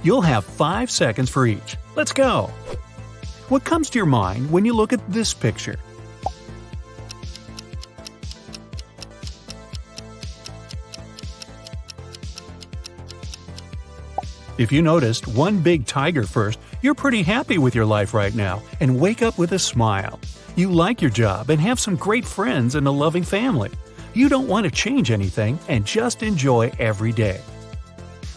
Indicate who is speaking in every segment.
Speaker 1: You'll have 5 seconds for each. Let's go! What comes to your mind when you look at this picture? If you noticed one big tiger first, you're pretty happy with your life right now and wake up with a smile. You like your job and have some great friends and a loving family. You don't want to change anything and just enjoy every day.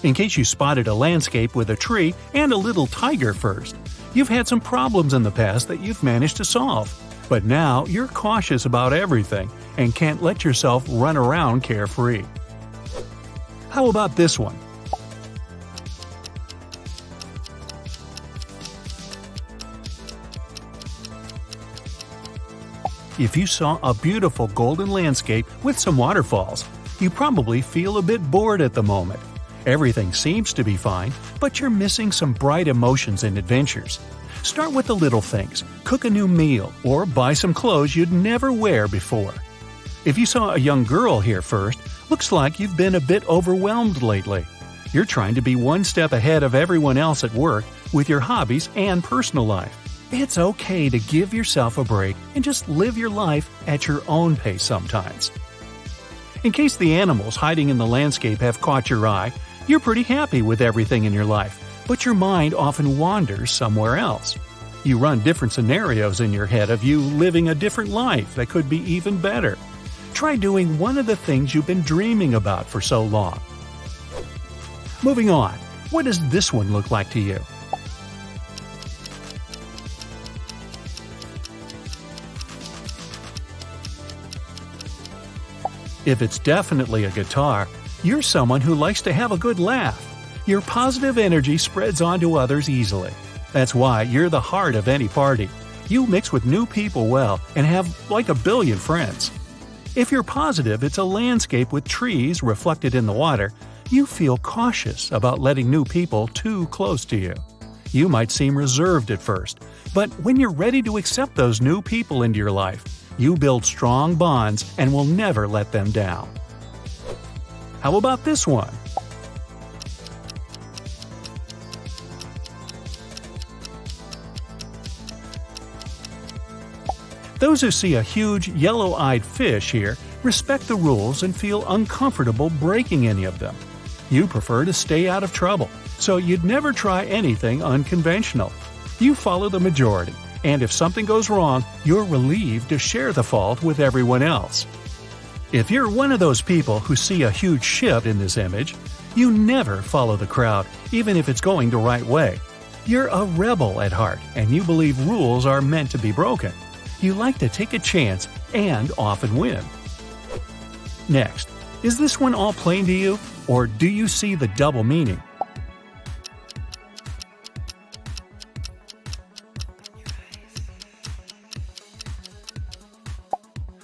Speaker 1: In case you spotted a landscape with a tree and a little tiger first, you've had some problems in the past that you've managed to solve. But now you're cautious about everything and can't let yourself run around carefree. How about this one? If you saw a beautiful golden landscape with some waterfalls, you probably feel a bit bored at the moment. Everything seems to be fine, but you're missing some bright emotions and adventures. Start with the little things, cook a new meal, or buy some clothes you'd never wear before. If you saw a young girl here first, looks like you've been a bit overwhelmed lately. You're trying to be one step ahead of everyone else at work with your hobbies and personal life. It's okay to give yourself a break and just live your life at your own pace sometimes. In case the animals hiding in the landscape have caught your eye, you're pretty happy with everything in your life, but your mind often wanders somewhere else. You run different scenarios in your head of you living a different life that could be even better. Try doing one of the things you've been dreaming about for so long. Moving on, what does this one look like to you? If it's definitely a guitar, you're someone who likes to have a good laugh. Your positive energy spreads onto others easily. That's why you're the heart of any party. You mix with new people well and have like a billion friends. If you're positive it's a landscape with trees reflected in the water, you feel cautious about letting new people too close to you. You might seem reserved at first, but when you're ready to accept those new people into your life, you build strong bonds and will never let them down. How about this one? Those who see a huge yellow-eyed fish here respect the rules and feel uncomfortable breaking any of them. You prefer to stay out of trouble, so you'd never try anything unconventional. You follow the majority. And if something goes wrong, you're relieved to share the fault with everyone else. If you're one of those people who see a huge shift in this image, you never follow the crowd, even if it's going the right way. You're a rebel at heart, and you believe rules are meant to be broken. You like to take a chance and often win. Next, is this one all plain to you, or do you see the double meaning?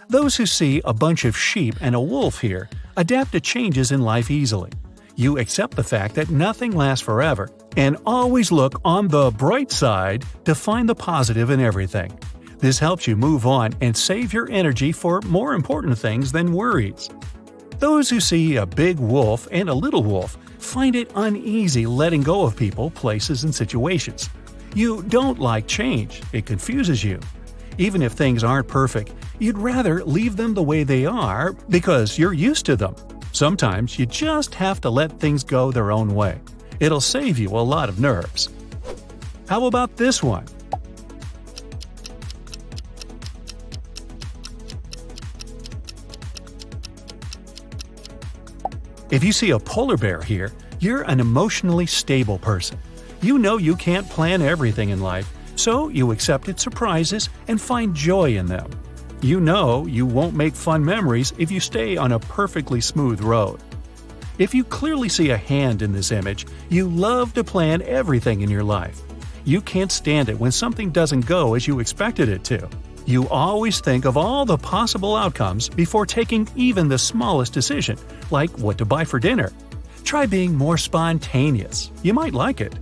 Speaker 1: Those who see a bunch of sheep and a wolf here adapt to changes in life easily. You accept the fact that nothing lasts forever and always look on the bright side to find the positive in everything. This helps you move on and save your energy for more important things than worries. Those who see a big wolf and a little wolf find it uneasy letting go of people, places, and situations. You don't like change, it confuses you. Even if things aren't perfect, you'd rather leave them the way they are because you're used to them. Sometimes you just have to let things go their own way. It'll save you a lot of nerves. How about this one? If you see a polar bear here, you're an emotionally stable person. You know you can't plan everything in life, so you accept surprises and find joy in them. You know you won't make fun memories if you stay on a perfectly smooth road. If you clearly see a hand in this image, you love to plan everything in your life. You can't stand it when something doesn't go as you expected it to. You always think of all the possible outcomes before taking even the smallest decision, like what to buy for dinner. Try being more spontaneous. You might like it.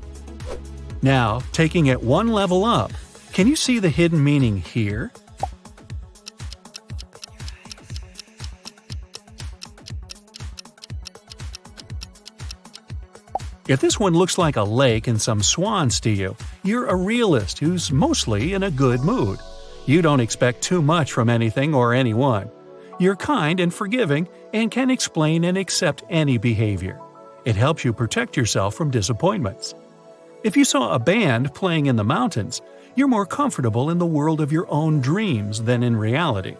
Speaker 1: Now, taking it one level up, can you see the hidden meaning here? If this one looks like a lake and some swans to you, you're a realist who's mostly in a good mood. You don't expect too much from anything or anyone. You're kind and forgiving and can explain and accept any behavior. It helps you protect yourself from disappointments. If you saw a band playing in the mountains, you're more comfortable in the world of your own dreams than in reality.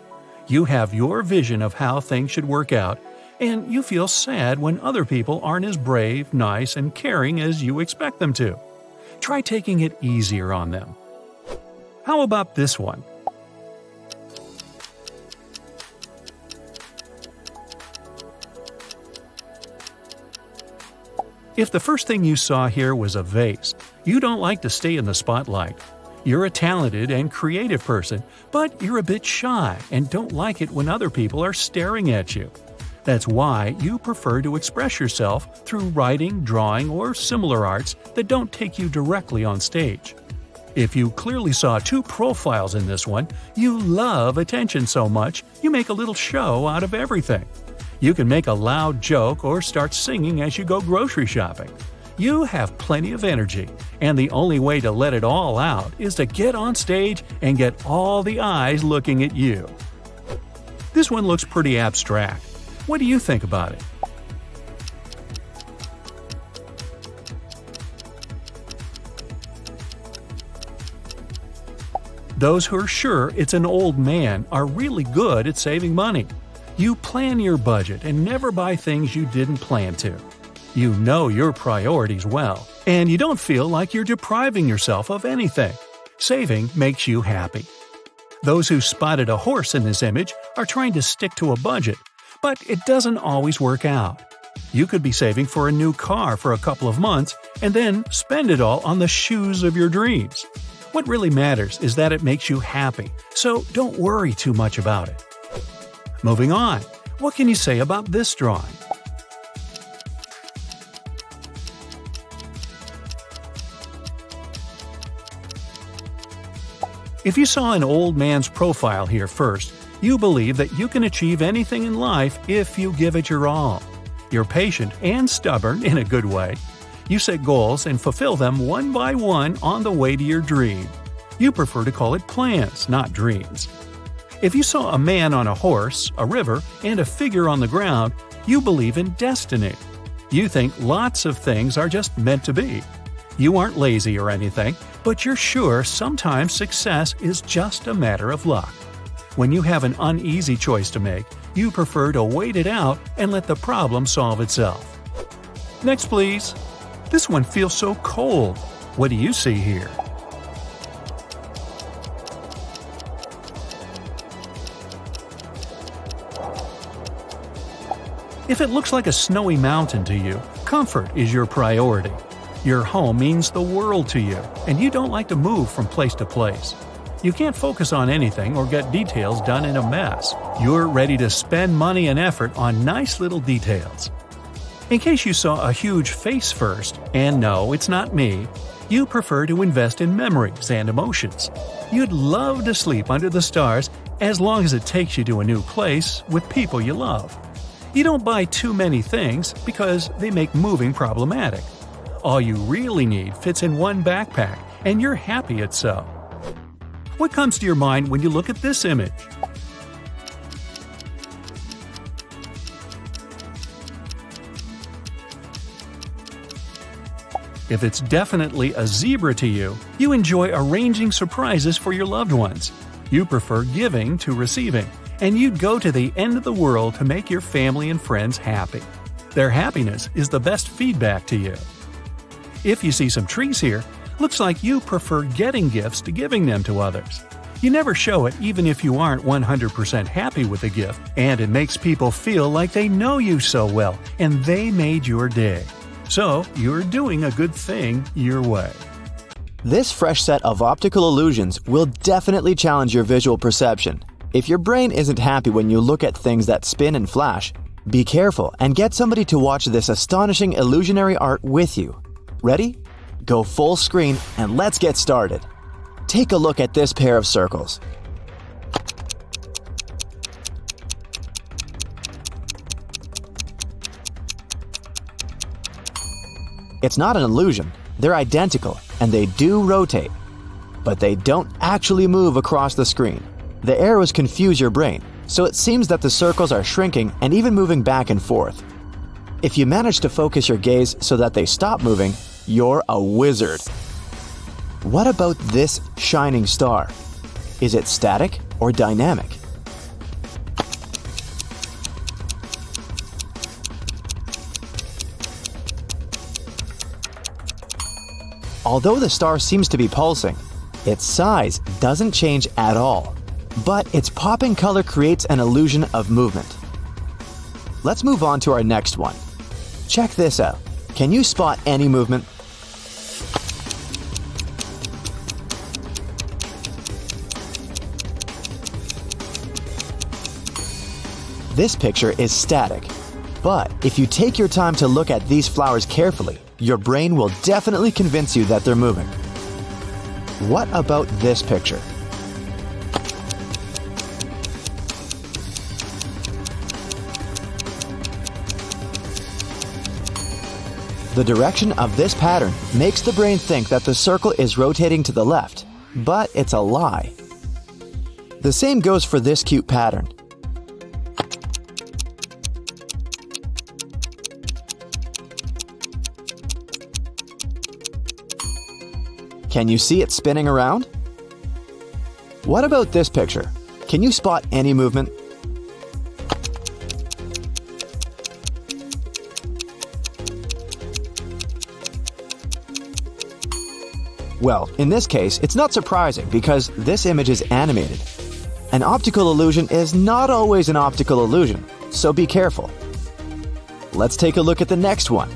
Speaker 1: You have your vision of how things should work out, and you feel sad when other people aren't as brave, nice, and caring as you expect them to. Try taking it easier on them. How about this one? If the first thing you saw here was a vase, you don't like to stay in the spotlight. You're a talented and creative person, but you're a bit shy and don't like it when other people are staring at you. That's why you prefer to express yourself through writing, drawing, or similar arts that don't take you directly on stage. If you clearly saw two profiles in this one, you love attention so much you make a little show out of everything. You can make a loud joke or start singing as you go grocery shopping. You have plenty of energy, and the only way to let it all out is to get on stage and get all the eyes looking at you. This one looks pretty abstract. What do you think about it? Those who are sure it's an old man are really good at saving money. You plan your budget and never buy things you didn't plan to. You know your priorities well, and you don't feel like you're depriving yourself of anything. Saving makes you happy. Those who spotted a horse in this image are trying to stick to a budget, but it doesn't always work out. You could be saving for a new car for a couple of months and then spend it all on the shoes of your dreams. What really matters is that it makes you happy, so don't worry too much about it. Moving on, what can you say about this drawing? If you saw an old man's profile here first, you believe that you can achieve anything in life if you give it your all. You're patient and stubborn in a good way. You set goals and fulfill them one by one on the way to your dream. You prefer to call it plans, not dreams. If you saw a man on a horse, a river, and a figure on the ground, you believe in destiny. You think lots of things are just meant to be. You aren't lazy or anything, but you're sure sometimes success is just a matter of luck. When you have an uneasy choice to make, you prefer to wait it out and let the problem solve itself. Next, please. This one feels so cold. What do you see here? If it looks like a snowy mountain to you, comfort is your priority. Your home means the world to you, and you don't like to move from place to place. You can't focus on anything or get details done in a mess. You're ready to spend money and effort on nice little details. In case you saw a huge face first, and no, it's not me, you prefer to invest in memories and emotions. You'd love to sleep under the stars as long as it takes you to a new place with people you love. You don't buy too many things because they make moving problematic. All you really need fits in one backpack, and you're happy it's so. What comes to your mind when you look at this image? If it's definitely a zebra to you, you enjoy arranging surprises for your loved ones. You prefer giving to receiving, and you'd go to the end of the world to make your family and friends happy. Their happiness is the best feedback to you. If you see some trees here, looks like you prefer getting gifts to giving them to others. You never show it even if you aren't 100% happy with the gift, and it makes people feel like they know you so well and they made your day. So, you're doing a good thing your way.
Speaker 2: This fresh set of optical illusions will definitely challenge your visual perception. If your brain isn't happy when you look at things that spin and flash, be careful and get somebody to watch this astonishing illusionary art with you. Ready? Go full screen and let's get started. Take a look at this pair of circles. It's not an illusion. They're identical, and they do rotate. But they don't actually move across the screen. The arrows confuse your brain, so it seems that the circles are shrinking and even moving back and forth. If you manage to focus your gaze so that they stop moving, you're a wizard. What about this shining star? Is it static or dynamic? Although the star seems to be pulsing, its size doesn't change at all, but its popping color creates an illusion of movement. Let's move on to our next one. Check this out. Can you spot any movement? This picture is static, but if you take your time to look at these flowers carefully, your brain will definitely convince you that they're moving. What about this picture? The direction of this pattern makes the brain think that the circle is rotating to the left, but it's a lie. The same goes for this cute pattern. Can you see it spinning around? What about this picture? Can you spot any movement? Well, in this case, it's not surprising because this image is animated. An optical illusion is not always an optical illusion, so be careful. Let's take a look at the next one.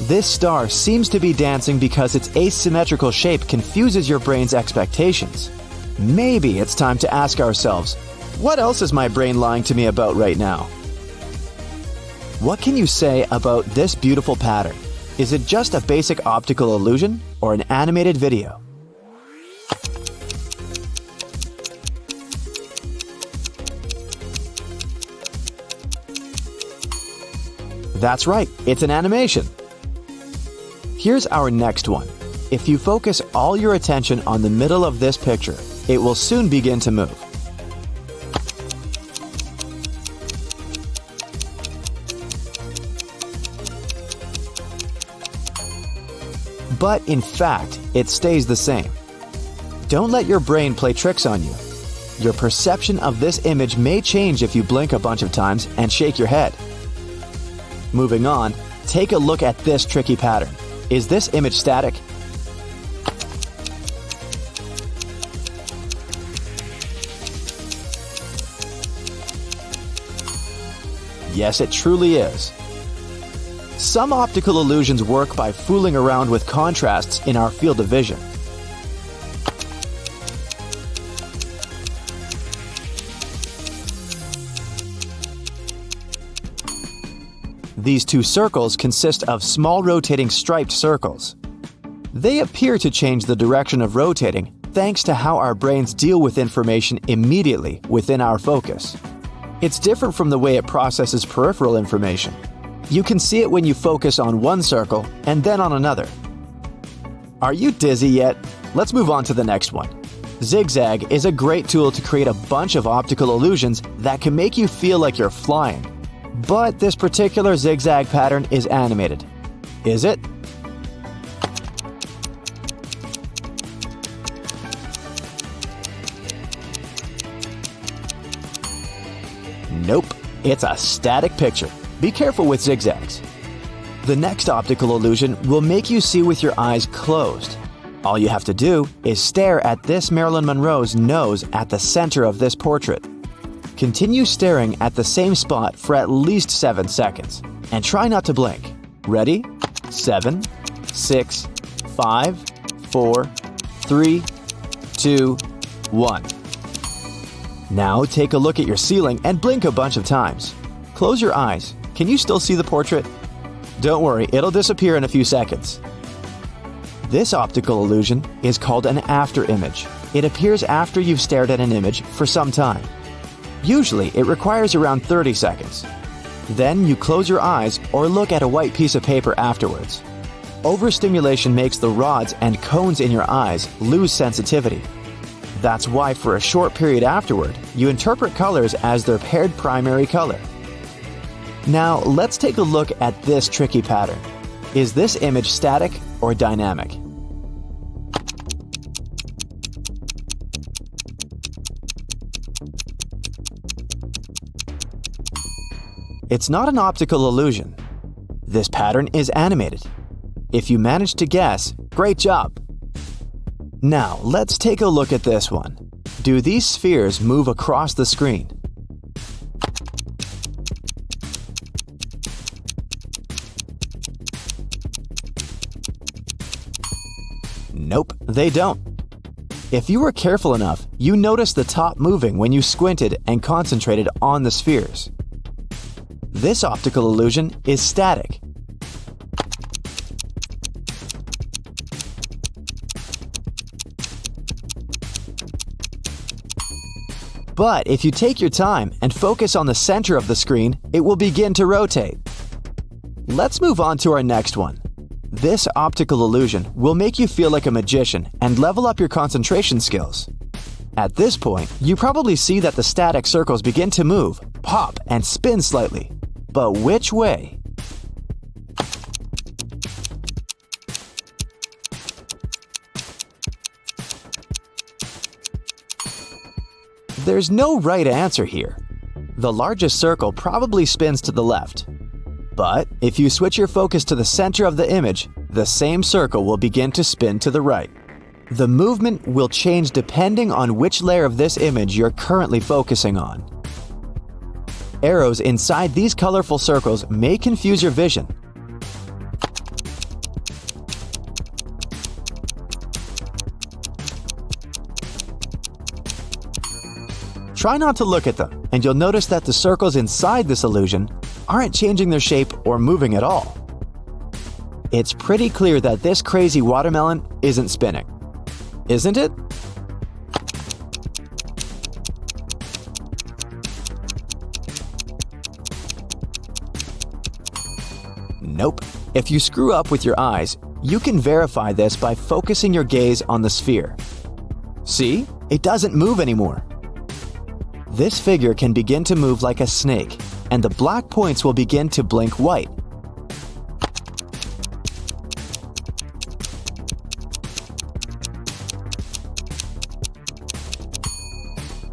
Speaker 2: This star seems to be dancing because its asymmetrical shape confuses your brain's expectations. Maybe it's time to ask ourselves, what else is my brain lying to me about right now? What can you say about this beautiful pattern? Is it just a basic optical illusion or an animated video? That's right, it's an animation. Here's our next one. If you focus all your attention on the middle of this picture, it will soon begin to move. But in fact, it stays the same. Don't let your brain play tricks on you. Your perception of this image may change if you blink a bunch of times and shake your head. Moving on, take a look at this tricky pattern. Is this image static? Yes, it truly is. Some optical illusions work by fooling around with contrasts in our field of vision. These two circles consist of small rotating striped circles. They appear to change the direction of rotating thanks to how our brains deal with information immediately within our focus. It's different from the way it processes peripheral information. You can see it when you focus on one circle and then on another. Are you dizzy yet? Let's move on to the next one. Zigzag is a great tool to create a bunch of optical illusions that can make you feel like you're flying. But this particular zigzag pattern is animated. Is it? Nope, it's a static picture. Be careful with zigzags. The next optical illusion will make you see with your eyes closed. All you have to do is stare at this Marilyn Monroe's nose at the center of this portrait. Continue staring at the same spot for at least 7 seconds, and try not to blink. Ready? 7, 6, 5, 4, 3, 2, 1. Now take a look at your ceiling and blink a bunch of times. Close your eyes. Can you still see the portrait? Don't worry, it'll disappear in a few seconds. This optical illusion is called an after image. It appears after you've stared at an image for some time. Usually, it requires around 30 seconds. Then you close your eyes or look at a white piece of paper afterwards. Overstimulation makes the rods and cones in your eyes lose sensitivity. That's why for a short period afterward, you interpret colors as their paired primary color. Now, let's take a look at this tricky pattern. Is this image static or dynamic? It's not an optical illusion. This pattern is animated. If you managed to guess, great job! Now, let's take a look at this one. Do these spheres move across the screen? Nope, they don't. If you were careful enough, you noticed the top moving when you squinted and concentrated on the spheres. This optical illusion is static. But if you take your time and focus on the center of the screen, it will begin to rotate. Let's move on to our next one. This optical illusion will make you feel like a magician and level up your concentration skills. At this point, you probably see that the static circles begin to move, pop, and spin slightly. But which way? There's no right answer here. The largest circle probably spins to the left. But if you switch your focus to the center of the image, the same circle will begin to spin to the right. The movement will change depending on which layer of this image you're currently focusing on. Arrows inside these colorful circles may confuse your vision. Try not to look at them, and you'll notice that the circles inside this illusion aren't changing their shape or moving at all. It's pretty clear that this crazy watermelon isn't spinning, isn't it? Nope. If you screw up with your eyes, you can verify this by focusing your gaze on the sphere. See? It doesn't move anymore. This figure can begin to move like a snake, and the black points will begin to blink white.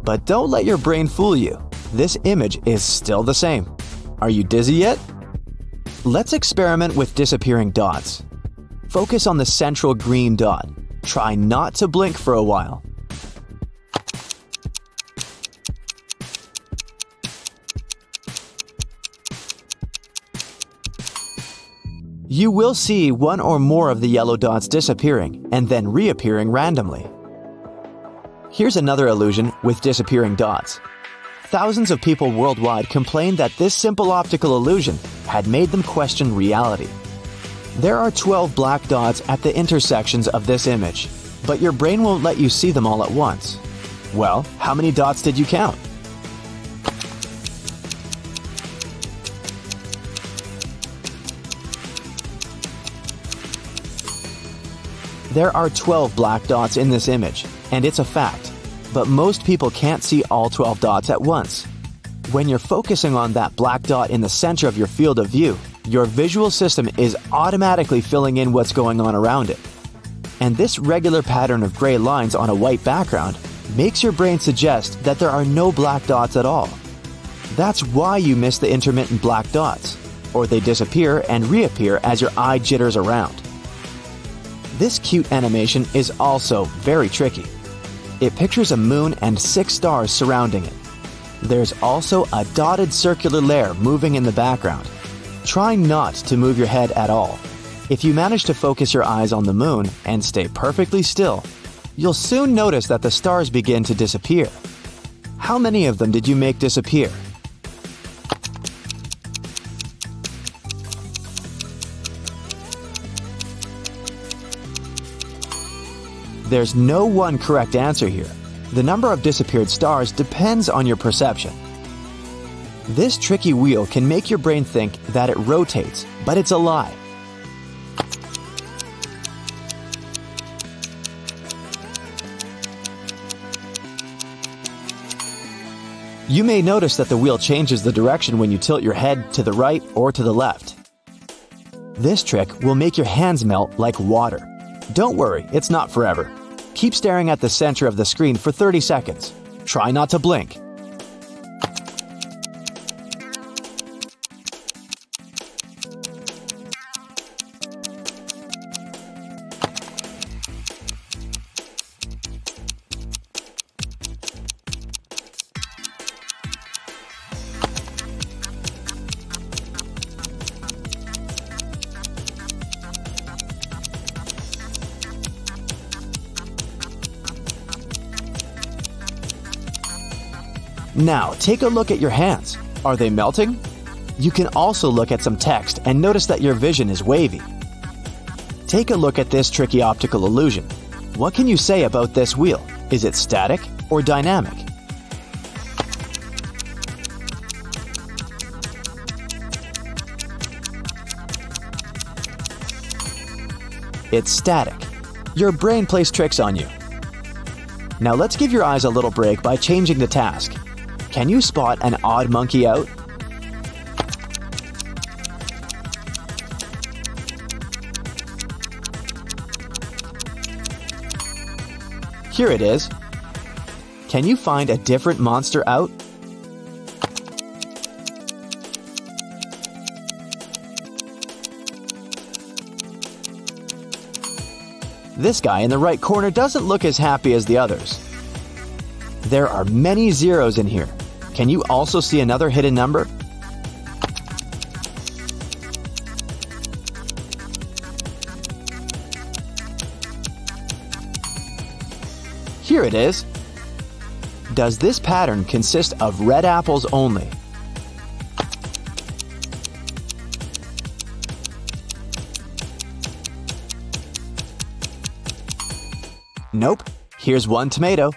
Speaker 2: But don't let your brain fool you. This image is still the same. Are you dizzy yet? Let's experiment with disappearing dots. Focus on the central green dot. Try not to blink for a while. You will see one or more of the yellow dots disappearing and then reappearing randomly. Here's another illusion with disappearing dots. Thousands of people worldwide complained that this simple optical illusion had made them question reality. There are 12 black dots at the intersections of this image, but your brain won't let you see them all at once. Well, how many dots did you count? There are 12 black dots in this image, and it's a fact. But most people can't see all 12 dots at once. When you're focusing on that black dot in the center of your field of view, your visual system is automatically filling in what's going on around it. And this regular pattern of gray lines on a white background makes your brain suggest that there are no black dots at all. That's why you miss the intermittent black dots, or they disappear and reappear as your eye jitters around. This cute animation is also very tricky. It pictures a moon and 6 stars surrounding it. There's also a dotted circular layer moving in the background. Try not to move your head at all. If you manage to focus your eyes on the moon and stay perfectly still, you'll soon notice that the stars begin to disappear. How many of them did you make disappear? There's no one correct answer here. The number of disappeared stars depends on your perception. This tricky wheel can make your brain think that it rotates, but it's a lie. You may notice that the wheel changes the direction when you tilt your head to the right or to the left. This trick will make your hands melt like water. Don't worry, it's not forever. Keep staring at the center of the screen for 30 seconds. Try not to blink. Now, take a look at your hands. Are they melting? You can also look at some text and notice that your vision is wavy. Take a look at this tricky optical illusion. What can you say about this wheel? Is it static or dynamic? It's static. Your brain plays tricks on you. Now let's give your eyes a little break by changing the task. Can you spot an odd monkey out? Here it is. Can you find a different monster out? This guy in the right corner doesn't look as happy as the others. There are many zeros in here. Can you also see another hidden number? Here it is. Does this pattern consist of red apples only? Nope. Here's one tomato.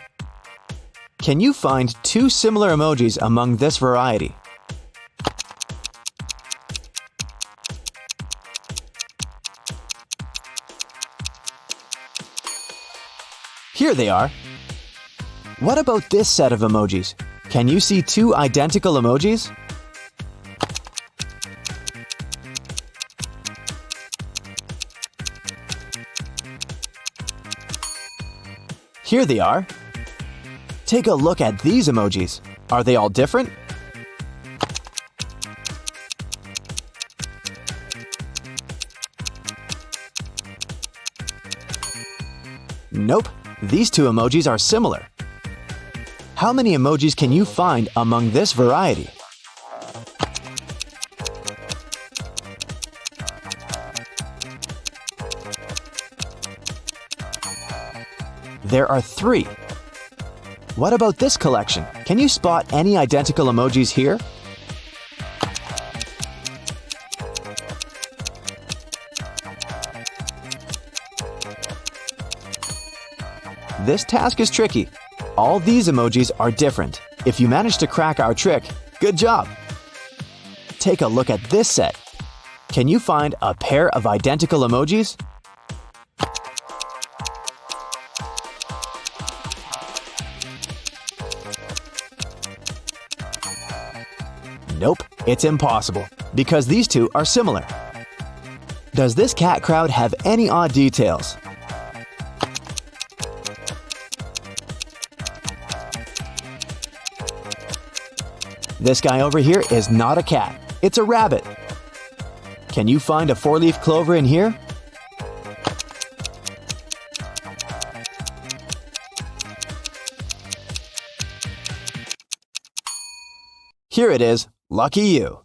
Speaker 2: Can you find two similar emojis among this variety? Here they are. What about this set of emojis? Can you see two identical emojis? Here they are. Take a look at these emojis. Are they all different? Nope. These two emojis are similar. How many emojis can you find among this variety? There are 3. What about this collection? Can you spot any identical emojis here? This task is tricky. All these emojis are different. If you manage to crack our trick, good job! Take a look at this set. Can you find a pair of identical emojis? Nope, it's impossible, because these two are similar. Does this cat crowd have any odd details? This guy over here is not a cat, it's a rabbit. Can you find a 4-leaf clover in here? Here it is. Lucky you.